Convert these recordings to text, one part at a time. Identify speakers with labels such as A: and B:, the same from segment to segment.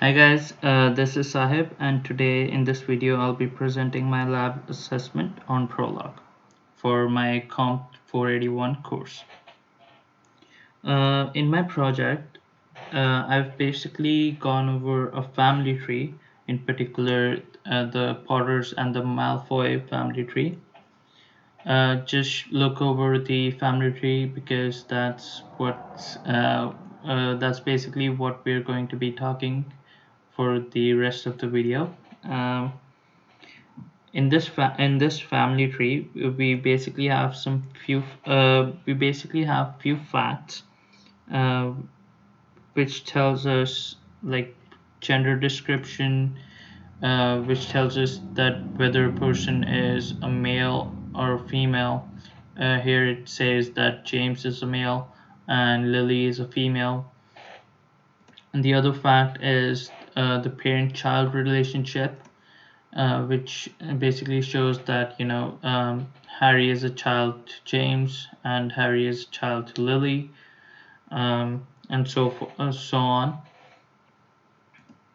A: Hi guys, this is Sahib, and today in this video I'll be presenting my lab assessment on Prolog for my Comp 481 course. In my project, I've basically gone over a family tree, in particular the Potters and the Malfoy family tree. Just look over the family tree because that's basically what we're going to be talking for the rest of the video. Um, in this family tree, we basically have few facts, uh, which tells us like gender description, which tells us that whether a person is a male or a female. Here it says that James is a male and Lily is a female. And the other fact is the parent-child relationship, which basically shows that Harry is a child to James and Harry is a child to Lily, and so on.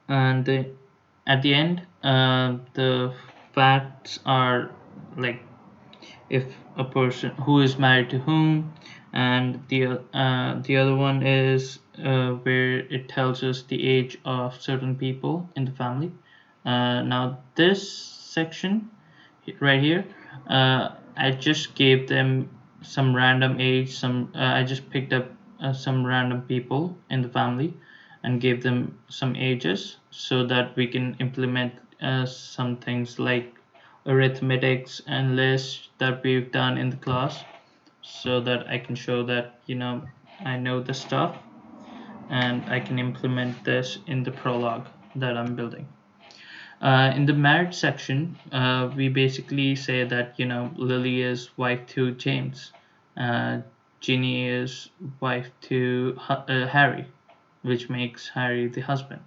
A: And at the end, the facts are like if a person who is married to whom, and the other one is where it tells us the age of certain people in the family. Now this section right here, I just gave them some random age. I just picked up some random people in the family and gave them some ages so that we can implement some things like arithmetics and lists that we've done in the class, so that I can show that I know the stuff and I can implement this in the prologue that I'm building. In the marriage section, we basically say that Lily is wife to James, uh, Ginny is wife to Harry, which makes Harry the husband.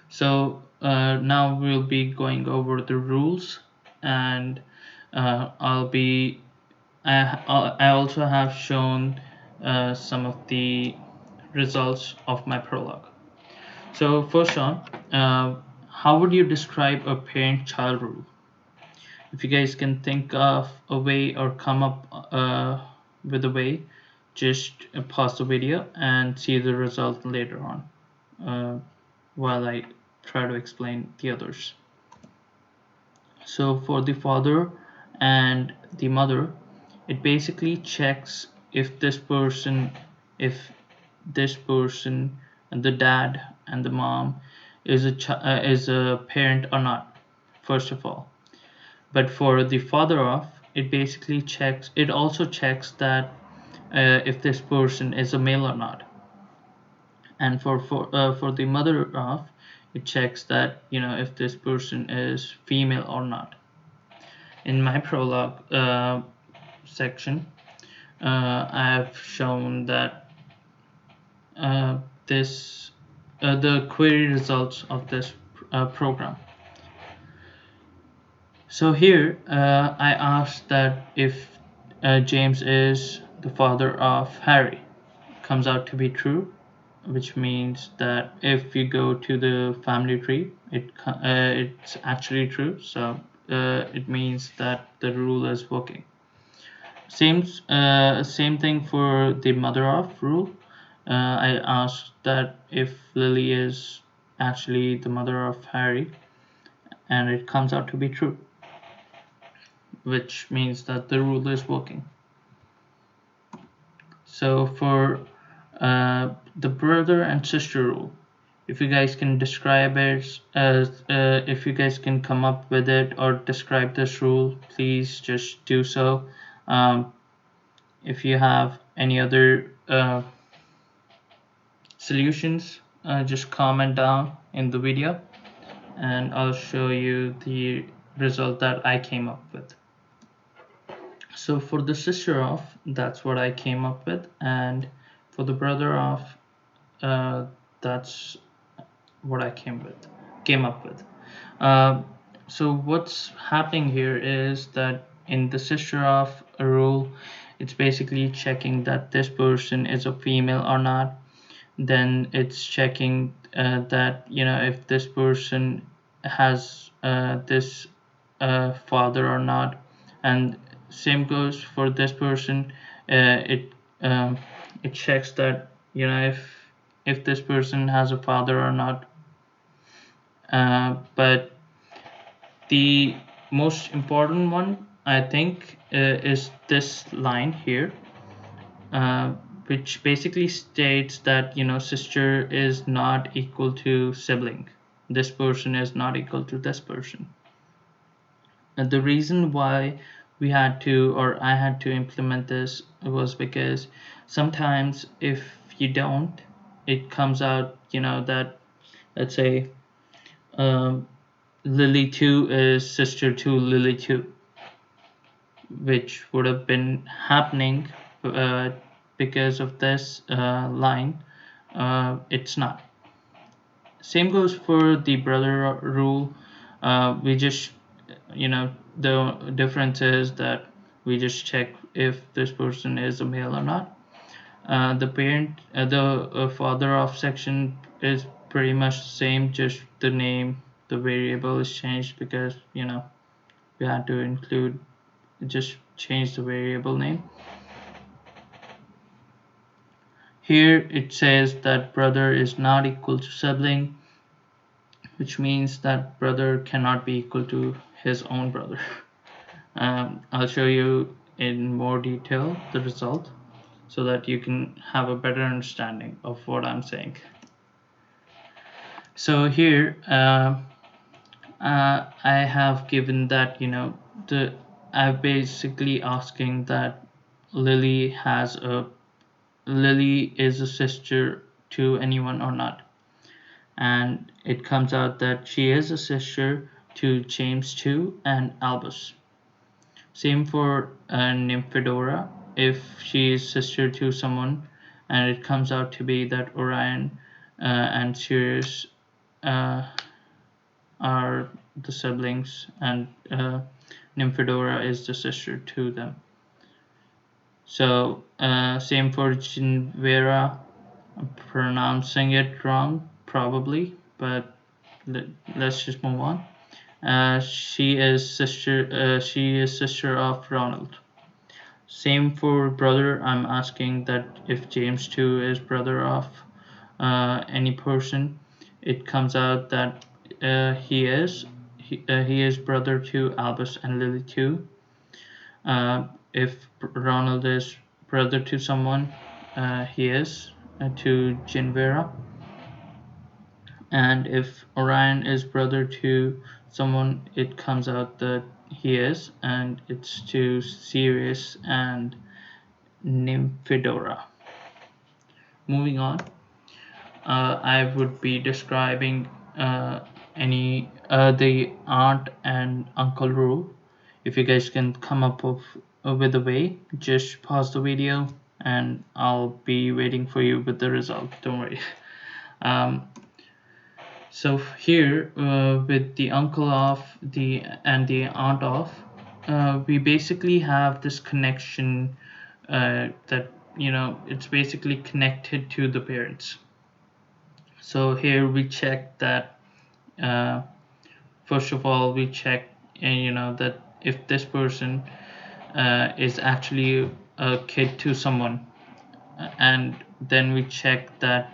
A: So now we'll be going over the rules, and I'll be. I also have shown some of the results of my prologue. So first on, how would you describe a parent-child rule? If you guys can think of a way or come up with a way, just pause the video and see the result later on, while I try to explain the others. So for the father and the mother, it basically checks if this person, and the dad and the mom is a parent or not, first of all. But for the father off, it also checks that if this person is a male or not. And for the mother off, it checks that if this person is female or not. In my prologue section, I have shown that uh, this the query results of this program. So here I asked that if James is the father of Harry, comes out to be true, which means that if you go to the family tree, it's actually true. So it means that the rule is working. Same thing for the mother of rule. I asked that if Lily is actually the mother of Harry, and it comes out to be true, which means that the rule is working. So for the brother and sister rule, if you guys can describe it as if you guys can come up with it or describe this rule, please just do so. If you have any other solutions, just comment down in the video and I'll show you the result that I came up with. So for the sister off, that's what I came up with, and for the brother off, that's what I came up with. Uh, so what's happening here is that in the sister off rule, it's basically checking that this person is a female or not. then it's checking that if this person has this father or not, and same goes for this person. It um, it checks that if this person has a father or not. But the most important one, I think, is this line here, uh, which basically states that sister is not equal to sibling. This person is not equal to this person. And the reason why we had to, or I had to implement this was because sometimes if you don't, it comes out, that, let's say, um, Lily 2 is sister to Lily 2, which would have been happening because of this line. It's not. Same goes for the brother rule. We just, the difference is that we just check if this person is a male or not. The father of section is pretty much the same, just the name, the variable is changed because we had to include, just change the variable name. Here it says that brother is not equal to sibling, which means that brother cannot be equal to his own brother. I'll show you in more detail the result so that you can have a better understanding of what I'm saying. So here I have given that I'm basically asking that Lily is a sister to anyone or not, and it comes out that she is a sister to James 2 and Albus. Same for Nymphedora, if she is sister to someone, and it comes out to be that Orion and Sirius uh, are the siblings, and Nymphedora is the sister to them. So same for Jinvera. I'm pronouncing it wrong probably, but let's just move on. She is sister of Ronald. Same for brother. I'm asking that if James 2 is brother of any person. It comes out that he is brother to Albus and Lily 2. If Ronald is brother to someone, he is to Jinvera. And if Orion is brother to someone, it comes out that he is, and it's to Sirius and Nymphedora. Moving on, I would be describing the aunt and uncle rule. If you guys can come up with a way, just pause the video and I'll be waiting for you with the result. Don't worry. Um, so here, with the uncle off, the aunt off, we basically have this connection that it's basically connected to the parents. So here we check that. Uh, First of all, we check, that if this person is actually a kid to someone, and then we check that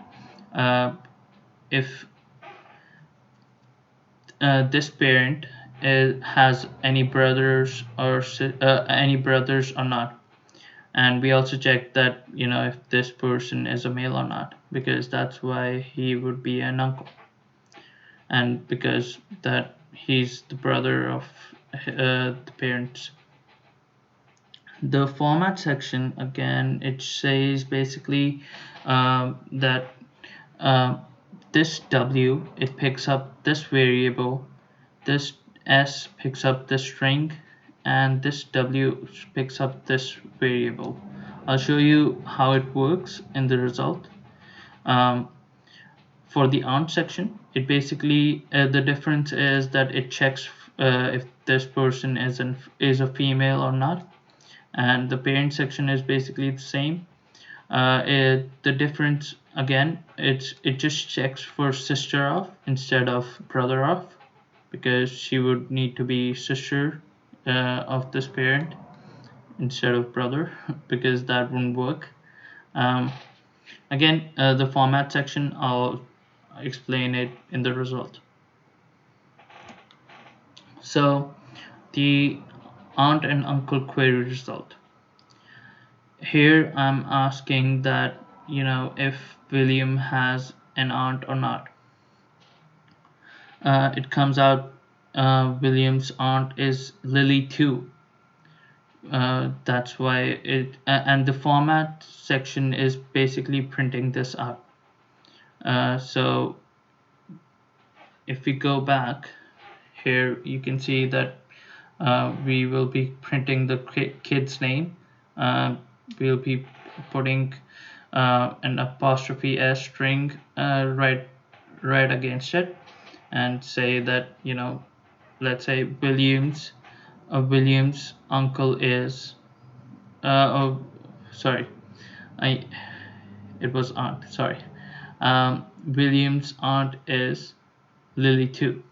A: if this parent has any brothers or not, and we also check that if this person is a male or not, because that's why he would be an uncle, and because that he's the brother of the parents. The format section, again, it says basically that uh, this W, it picks up this variable, this S picks up this string, and this W picks up this variable. I'll show you how it works in the result. Um, for the aunt section, it basically the difference is that it checks if this person is a female or not, and the parent section is basically the same. The difference again, it just checks for sister of instead of brother of, because she would need to be sister of this parent instead of brother because that wouldn't work. um, Again, the format section, I'll explain it in the result. So the aunt and uncle query result. Here I'm asking that, if William has an aunt or not. It comes out William's aunt is Lily too. That's why and the format section is basically printing this out. So if we go back here, you can see that we will be printing the kid's name. We'll be putting an apostrophe s string right against it, and say that, let's say William's uncle is oh, sorry, I it was aunt, sorry. William's aunt is Lily too.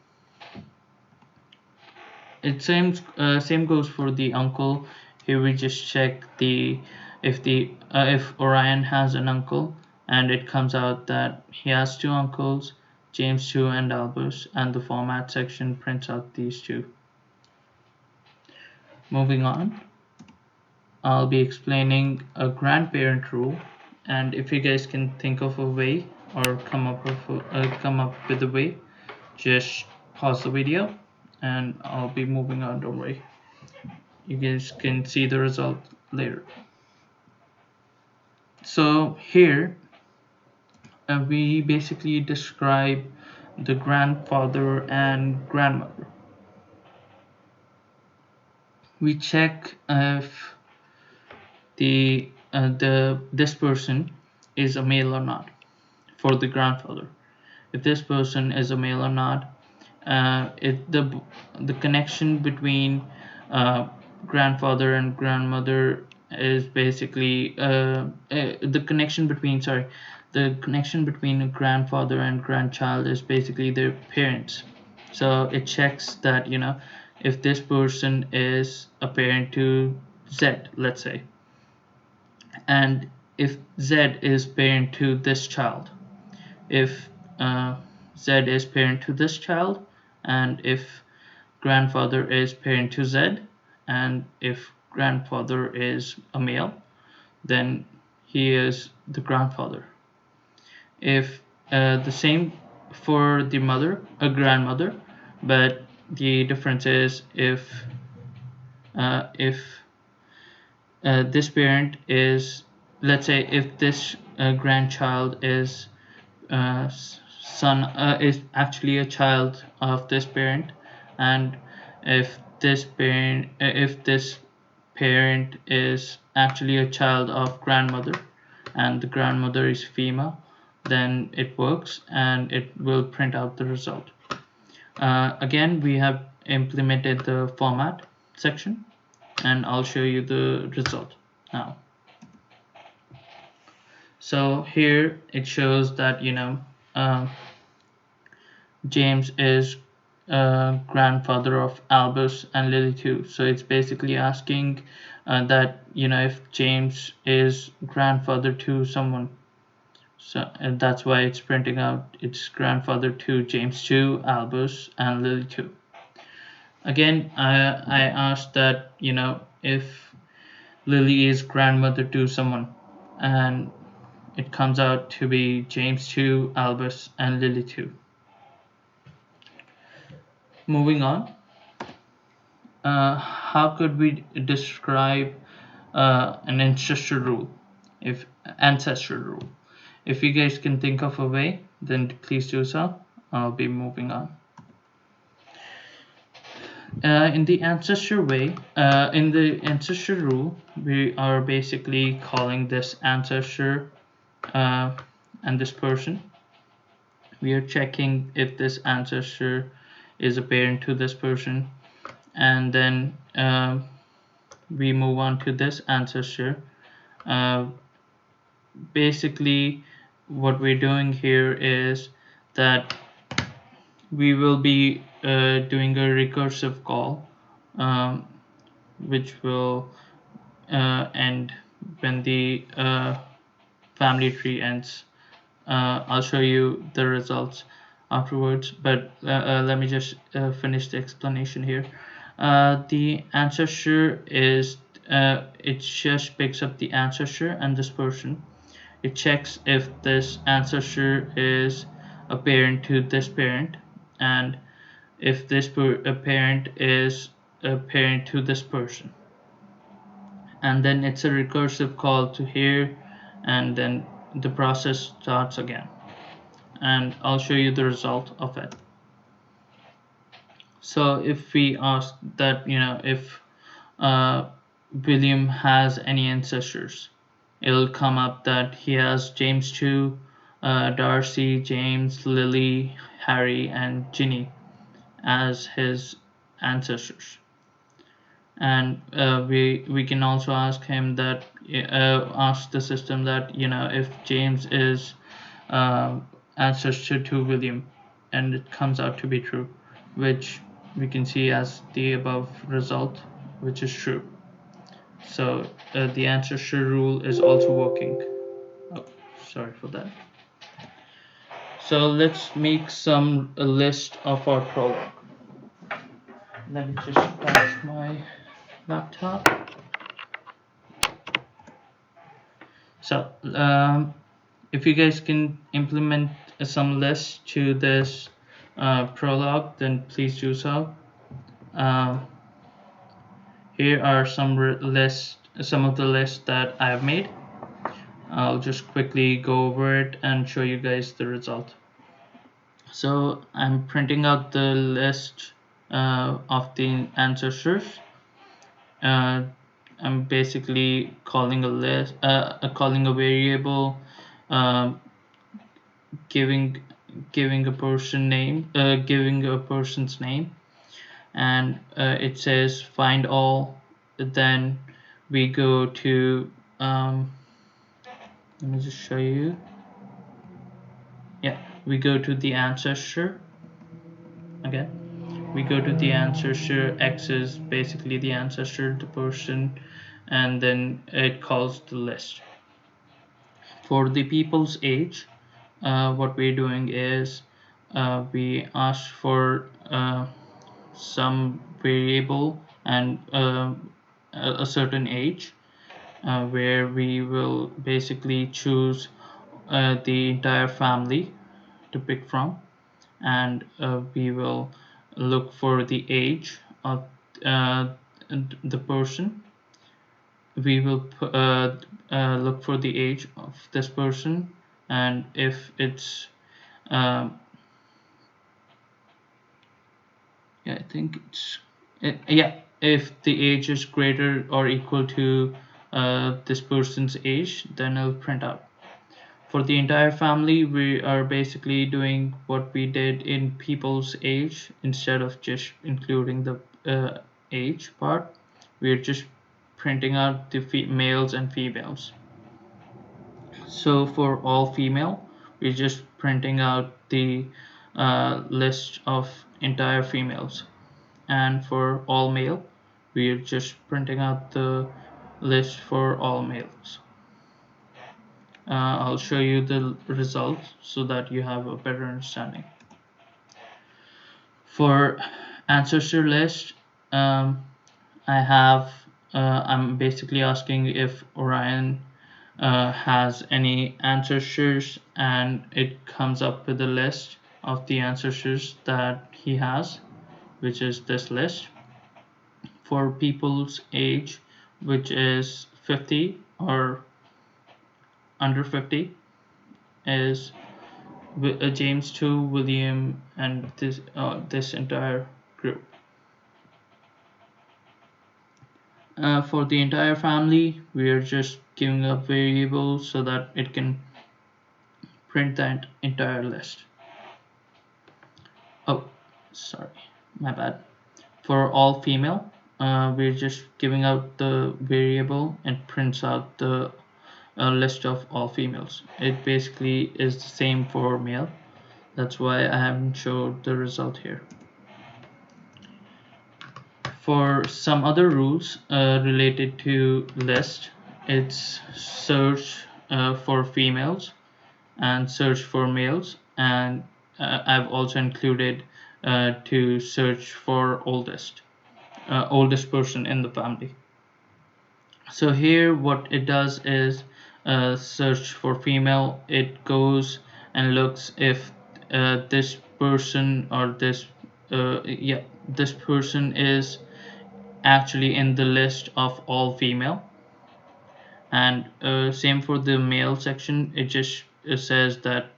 A: It same goes for the uncle. Here we just check if Orion has an uncle, and it comes out that he has two uncles, James 2 and Albus, and the format section prints out these two. Moving on, I'll be explaining a grandparent rule, and if you guys can think of a way or come up with a way, just pause the video and I'll be moving on. Don't worry, you guys can see the result later. So here we basically describe the grandfather and grandmother. We check if this person is a male or not for the grandfather. If this person is a male or not, the connection between grandfather and grandmother is basically the connection between a grandfather and grandchild is basically their parents. So it checks that, if this person is a parent to Z, let's say, and if Z is parent to this child, if Z is parent to this child, and if grandfather is parent to Z, and if grandfather is a male, then he is the grandfather. If the same for the mother, a grandmother, but the difference is if this parent is, let's say, if this grandchild is son is actually a child of this parent, and if this parent is actually a child of grandmother, and the grandmother is female, then it works and it will print out the result. Again, we have implemented the format section, and I'll show you the result now. So here it shows that, James is grandfather of Albus and Lily too. So it's basically asking that, if James is grandfather to someone. So and that's why it's printing out its grandfather to James 2, Albus, and Lily 2. Again, I asked that, if Lily is grandmother to someone, and it comes out to be James 2, Albus, and Lily 2. Moving on, how could we describe an ancestral rule? If you guys can think of a way, then please do so. I'll be moving on. In the ancestor rule, we are basically calling this ancestor and this person. We are checking if this ancestor is a parent to this person, and then we move on to this ancestor. Basically, what we're doing here is that we will be doing a recursive call, um, which will end when the family tree ends. I'll show you the results afterwards, but let me just finish the explanation here. The ancestor is it just picks up the ancestor and this person. It checks if this ancestor is a parent to this parent, and if this a parent is a parent to this person. And then it's a recursive call to here, and then the process starts again. And I'll show you the result of it. So if we ask that, if uh, William has any ancestors, it'll come up that he has James 2, Darcy, James, Lily, Harry, and Ginny as his ancestors. And we can also ask him that, ask the system that, if James is ancestor to William, and it comes out to be true, which we can see as the above result, which is true. So the ancestor rule is also working. Oh, sorry for that. So let's make a list of our prologue. Let me just patch my laptop. So if you guys can implement some lists to this prologue, then please do so. Um, Here are some of the lists that I have made. I'll just quickly go over it and show you guys the result. So I'm printing out the list of the ancestors. I'm basically calling a list, calling a variable, uh, giving giving a person name, giving a person's name, and it says find all. Then we go to let me just show you. Yeah, we go to the ancestor again. We go to the ancestor. X is basically the ancestor, the person, and then it calls the list. For the people's age, what we're doing is we ask for some variable and a certain age, where we will basically choose the entire family to pick from, and we will look for the age of uh, the person. We will look for the age of this person, and if it's um, yeah, I think yeah, if the age is greater or equal to this person's age, then it'll print out. For the entire family, we are basically doing what we did in people's age. Instead of just including the age part, we're just printing out the males and females. So for all female, we're just printing out the list of entire females, and for all male, we're just printing out the list for all males. I'll show you the results so that you have a better understanding. For ancestor list, I have I'm basically asking if Orion has any ancestors, and it comes up with a list of the ancestors that he has, which is this list. For people's age, which is 50 or under 50, is James 2, William, and this entire group. For the entire family, we are just giving a variable so that it can print that entire list. Oh, sorry, my bad. For all female, we're just giving out the variable and prints out the a list of all females. It basically is the same for male. That's why I haven't showed the result here. For some other rules related to list, it's search for females and search for males, and I've also included to search for oldest person in the family. So here what it does is search for female. It goes and looks if this person or this person is actually in the list of all female, and same for the male section. It just says that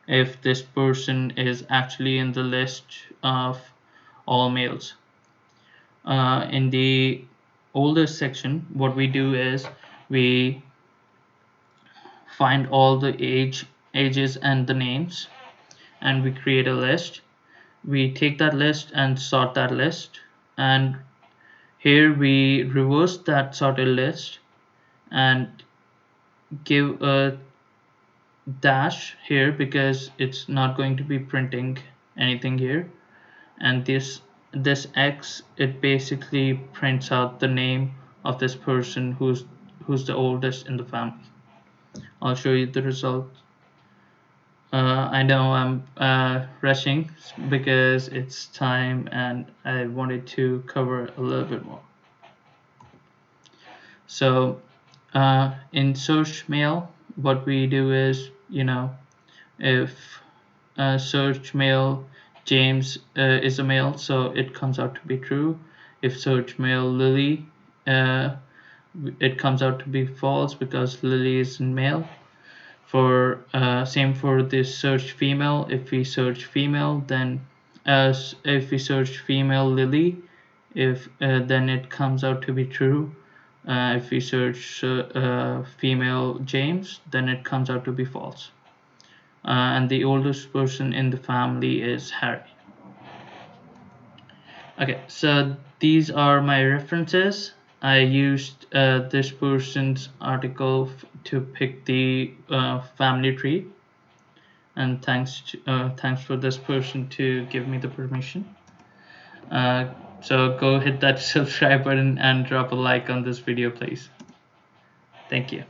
A: if this person is actually in the list of all males. In the oldest section, what we do is we find all the ages and the names, and we create a list. We take that list and sort that list, and here we reverse that sorted list and give a dash here because it's not going to be printing anything here, and this X, it basically prints out the name of this person who's the oldest in the family. I'll show you the result. I know I'm rushing because it's time and I wanted to cover a little bit more. So in search male, what we do is, if search male James is a male, so it comes out to be true. If search male Lily, it comes out to be false because Lily is male. For same for this search female. If we search female, then if we search female Lily, if then it comes out to be true. If we search female James, then it comes out to be false. And the oldest person in the family is Harry. Okay, so these are my references. I used this person's article to pick the family tree, and thanks for this person to give me the permission. So go hit that subscribe button and drop a like on this video, please. Thank you.